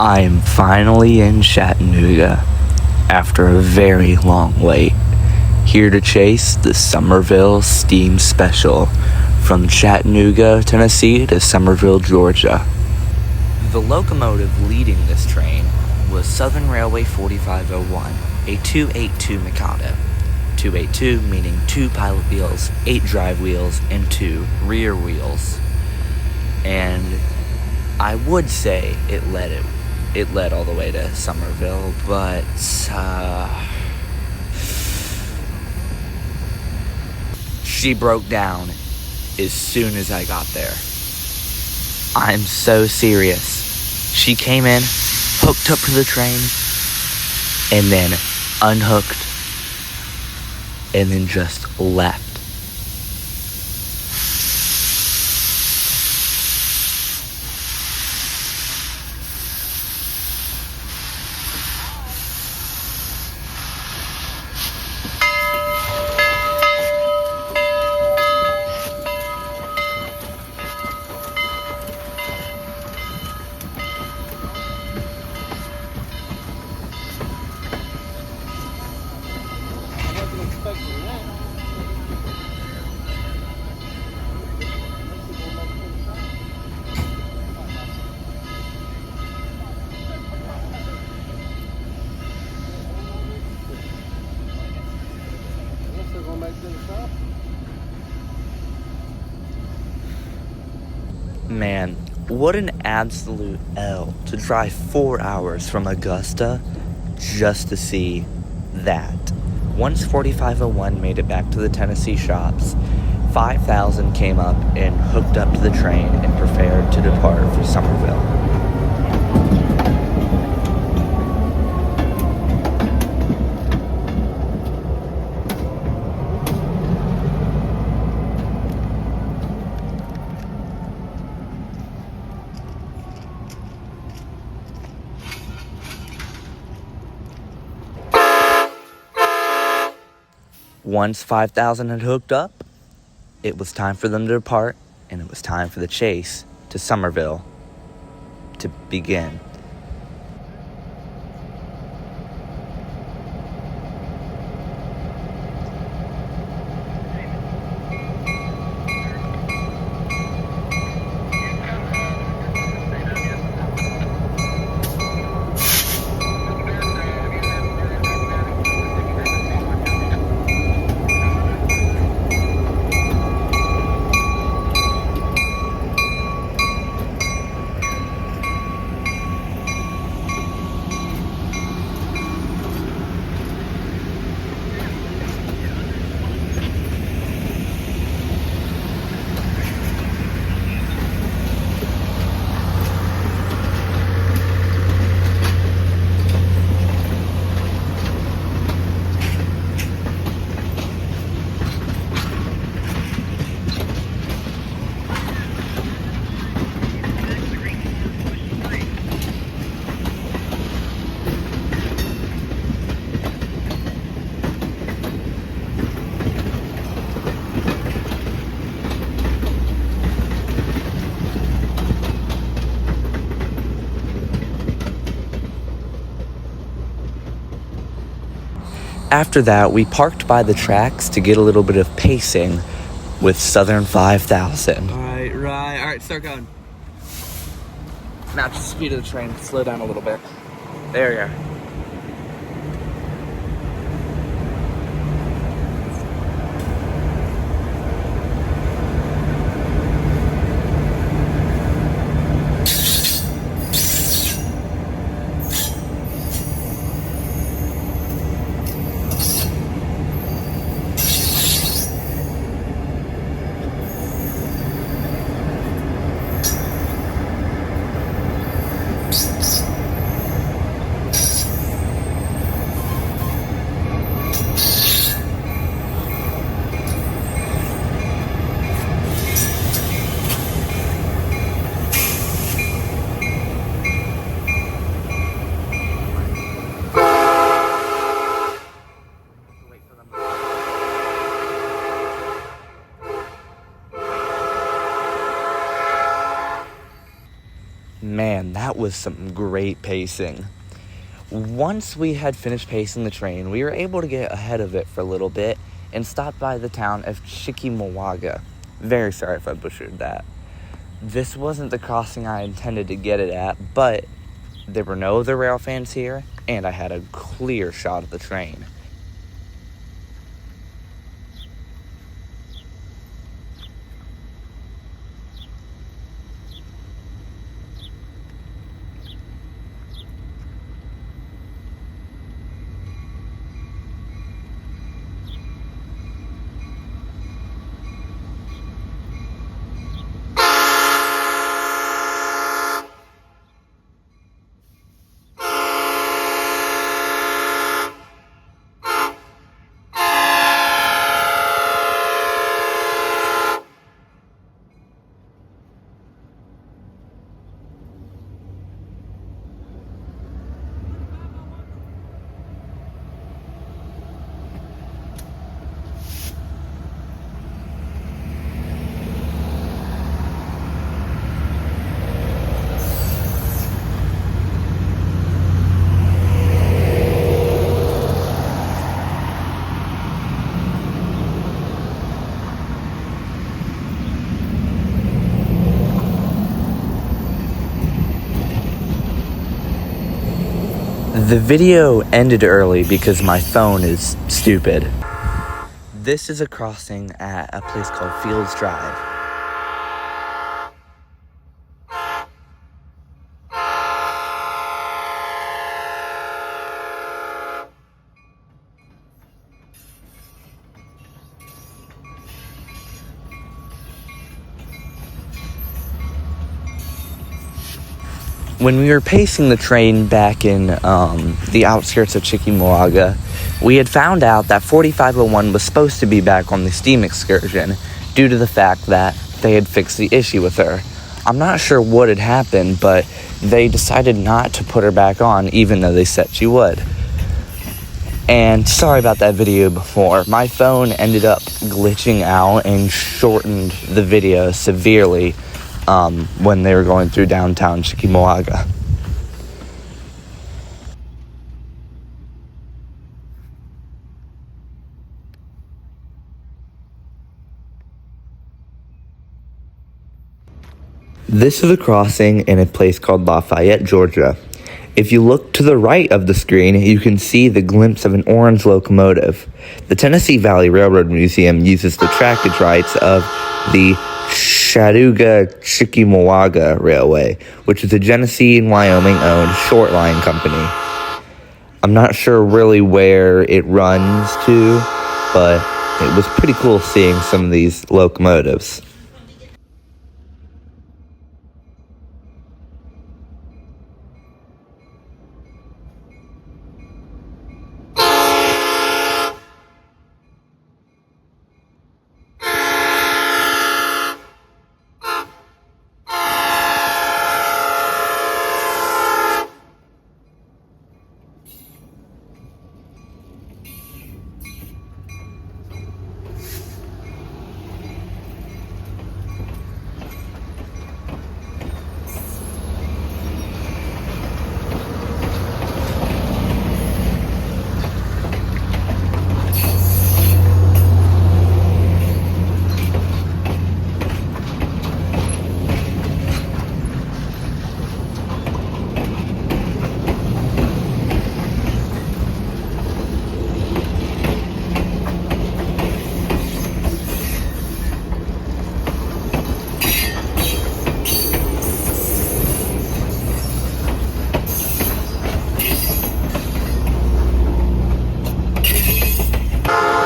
I am finally in Chattanooga after a very long wait, here to chase the Somerville Steam Special from Chattanooga, Tennessee to Somerville, Georgia. The locomotive leading this train was Southern Railway 4501, a 282 Mikado. 282 meaning 2 pilot wheels, 8 drive wheels, and 2 rear wheels. And I would say it led all the way to Somerville, but she broke down as soon as I got there. I'm so serious. She came in, hooked up to the train, and then unhooked, and then just left. Man, what an absolute L to drive 4 hours from Augusta just to see that. Once 4501 made it back to the Tennessee shops, 5,000 came up and hooked up to the train and prepared to depart for Somerville. Once 5,000 had hooked up, it was time for them to depart, and it was time for the chase to Somerville to begin. After that, we parked by the tracks to get a little bit of pacing with Southern 5000. All right, start going. Match the speed of the train, slow down a little bit. There you are. Man, that was some great pacing. Once we had finished pacing the train, we were able to get ahead of it for a little bit and stopped by the town of Chickamauga. Very sorry if I butchered that. This wasn't the crossing I intended to get it at, but there were no other rail fans here, and I had a clear shot of the train. The video ended early because my phone is stupid. This is a crossing at a place called Fields Drive. When we were pacing the train back in the outskirts of Chickamauga, we had found out that 4501 was supposed to be back on the steam excursion due to the fact that they had fixed the issue with her. I'm not sure what had happened, but they decided not to put her back on even though they said she would. And sorry about that video before. My phone ended up glitching out and shortened the video severely when they were going through downtown Chickamauga. This is a crossing in a place called Lafayette, Georgia. If you look to the right of the screen, you can see the glimpse of an orange locomotive. The Tennessee Valley Railroad Museum uses the trackage rights of the Chattanooga-Chickamauga Railway, which is a Genesee and Wyoming-owned short line company. I'm not sure really where it runs to, but it was pretty cool seeing some of these locomotives.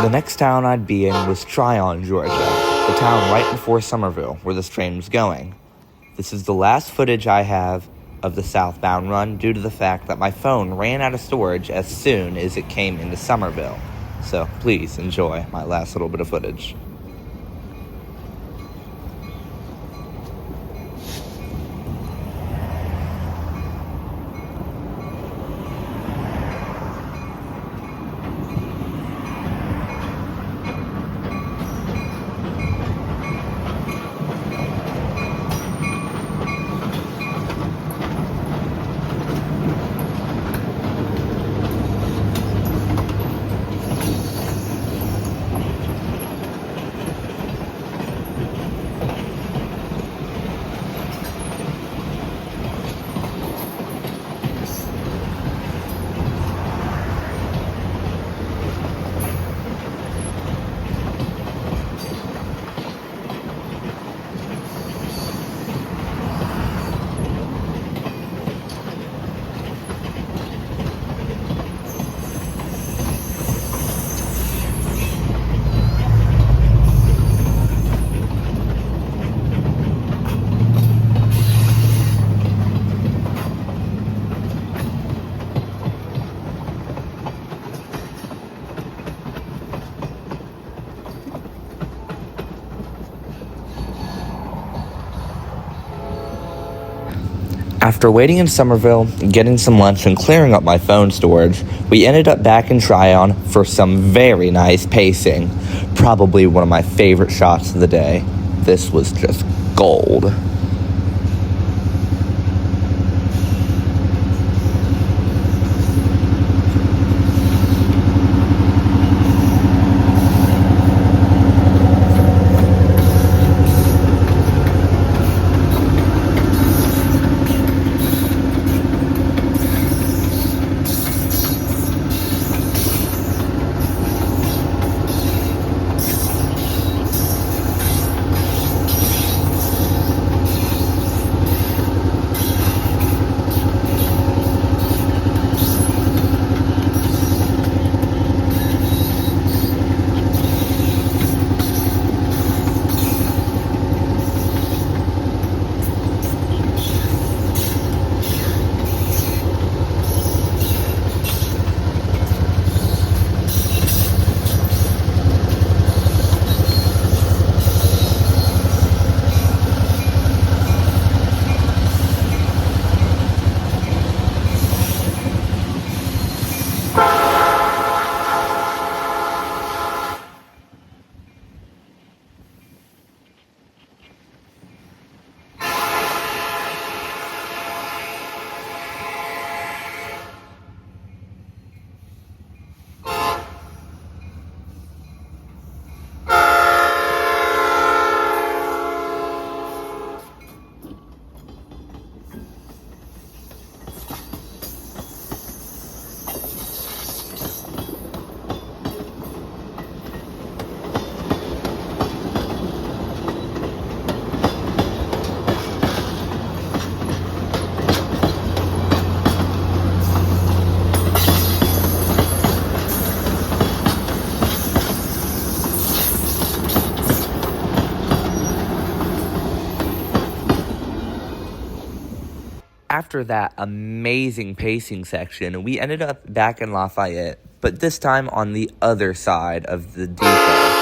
The next town I'd be in was Tryon, Georgia, the town right before Somerville, where this train was going. This is the last footage I have of the southbound run due to the fact that my phone ran out of storage as soon as it came into Somerville. So please enjoy my last little bit of footage. After waiting in Somerville, getting some lunch, and clearing up my phone storage, we ended up back in Tryon for some very nice pacing. Probably one of my favorite shots of the day. This was just gold. After that amazing pacing section, we ended up back in Lafayette, but this time on the other side of the depot.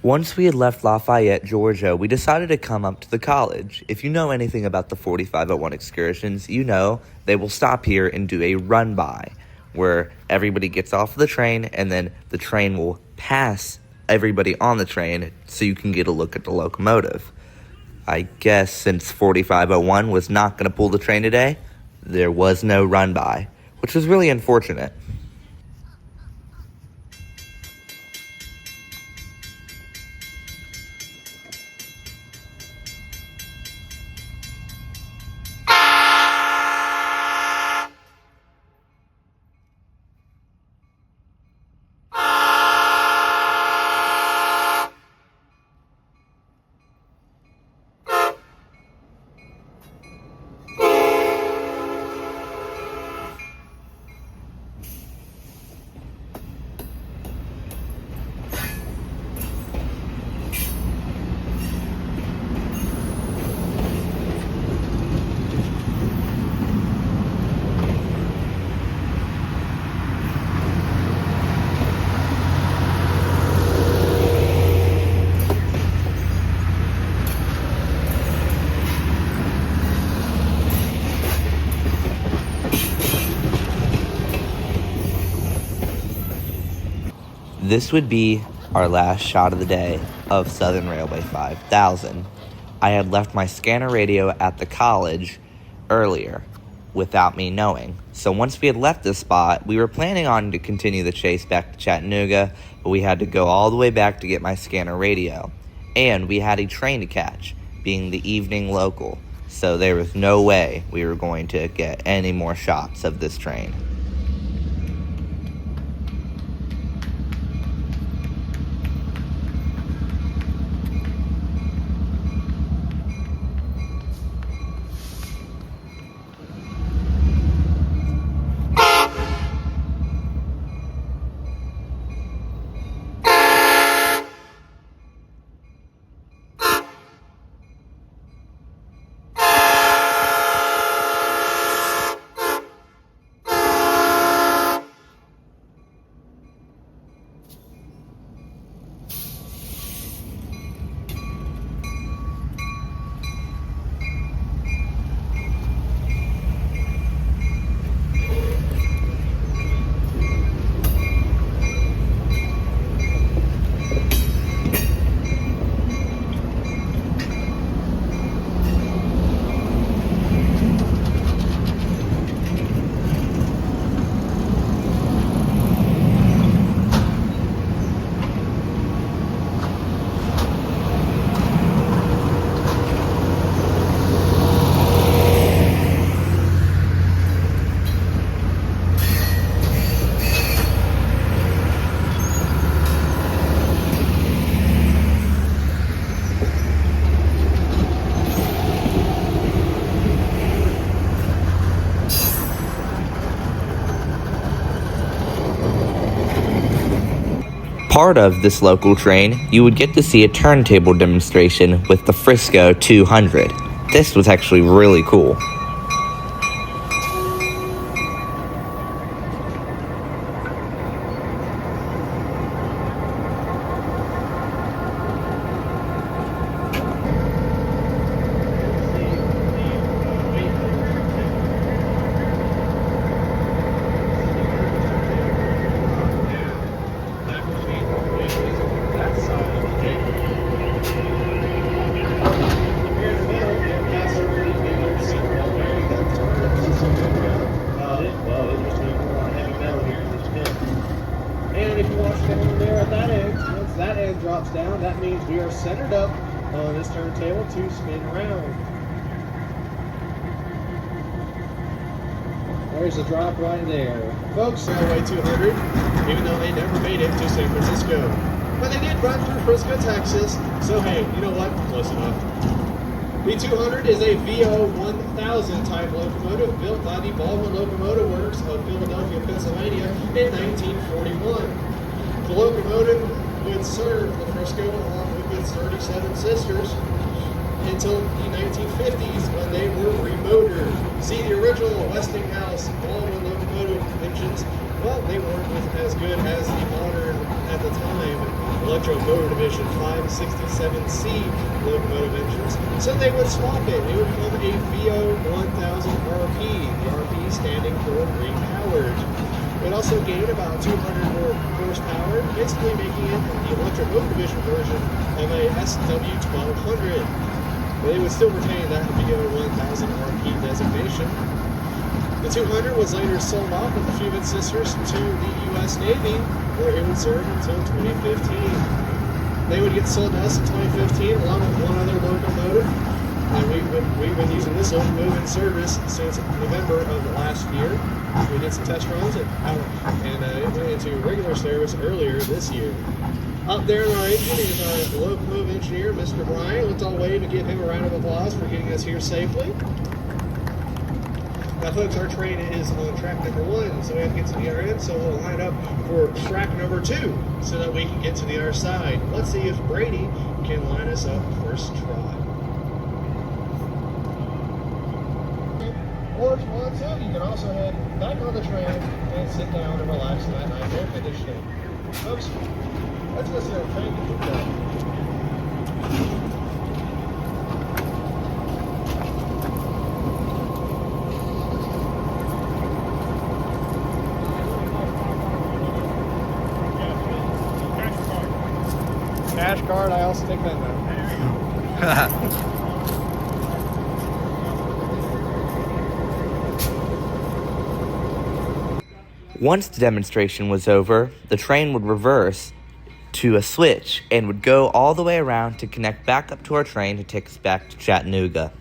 Once we had left Lafayette, Georgia, we decided to come up to the college. If you know anything about the 4501 excursions, you know they will stop here and do a run-by, where everybody gets off the train and then the train will pass everybody on the train so you can get a look at the locomotive. I guess since 4501 was not going to pull the train today, there was no run-by, which was really unfortunate. This would be our last shot of the day of Southern Railway 5000. I had left my scanner radio at the college earlier without me knowing. So once we had left this spot, we were planning on to continue the chase back to Chattanooga, but we had to go all the way back to get my scanner radio. And we had a train to catch, being the evening local. So there was no way we were going to get any more shots of this train. Part of this local train, you would get to see a turntable demonstration with the Frisco 200. This was actually really cool. Drops down, that means we are centered up on this turntable to spin around. There's a drop right there. Folks, Railway 200, even though they never made it to San Francisco. But they did run through Frisco, Texas, so hey, you know what? Close enough. The 200 is a VO 1000 type locomotive built by the Baldwin Locomotive Works of Philadelphia, Pennsylvania in 1941. The locomotive would serve the Frisco along with its 37 sisters until the 1950s when they were remotored. See, the original Westinghouse Baldwin locomotive engines, well, they weren't as good as the modern, at the time, Electromotor Division 567C locomotive engines, so they would swap it. It would become a VO 1000 RP, the RP standing for repowered. It also gained about 200 more horsepower, basically making it the Electromotor Division version of a SW1200. But they would still retain that VO 1000 RP designation. The 200 was later sold off with a few of its sisters to the U.S. Navy, where it would serve until 2015. They would get sold to us in 2015 along with one other locomotive. And we've been using this locomotive in service since November of last year. We did some test runs and it went into regular service earlier this year. Up there in our engine is our locomotive engineer, Mr. Brian. Let's all wave and give him a round of applause for getting us here safely. Now, folks, our train is on track number 1, so we have to get to the other end, so we'll line up for track number 2 so that we can get to the other side. Let's see if Brady can line us up first try. Or if you want to, you can also head back on the train and sit down and relax in that nice air conditioning. Folks, let's listen to our train keep going. card, I also take Venmo. Once the demonstration was over, the train would reverse to a switch and would go all the way around to connect back up to our train to take us back to Chattanooga.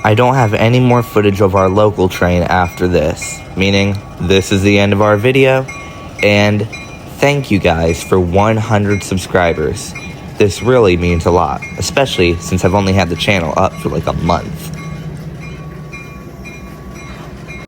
I don't have any more footage of our local train after this, meaning this is the end of our video, and thank you guys for 100 subscribers. This really means a lot, especially since I've only had the channel up for like a month.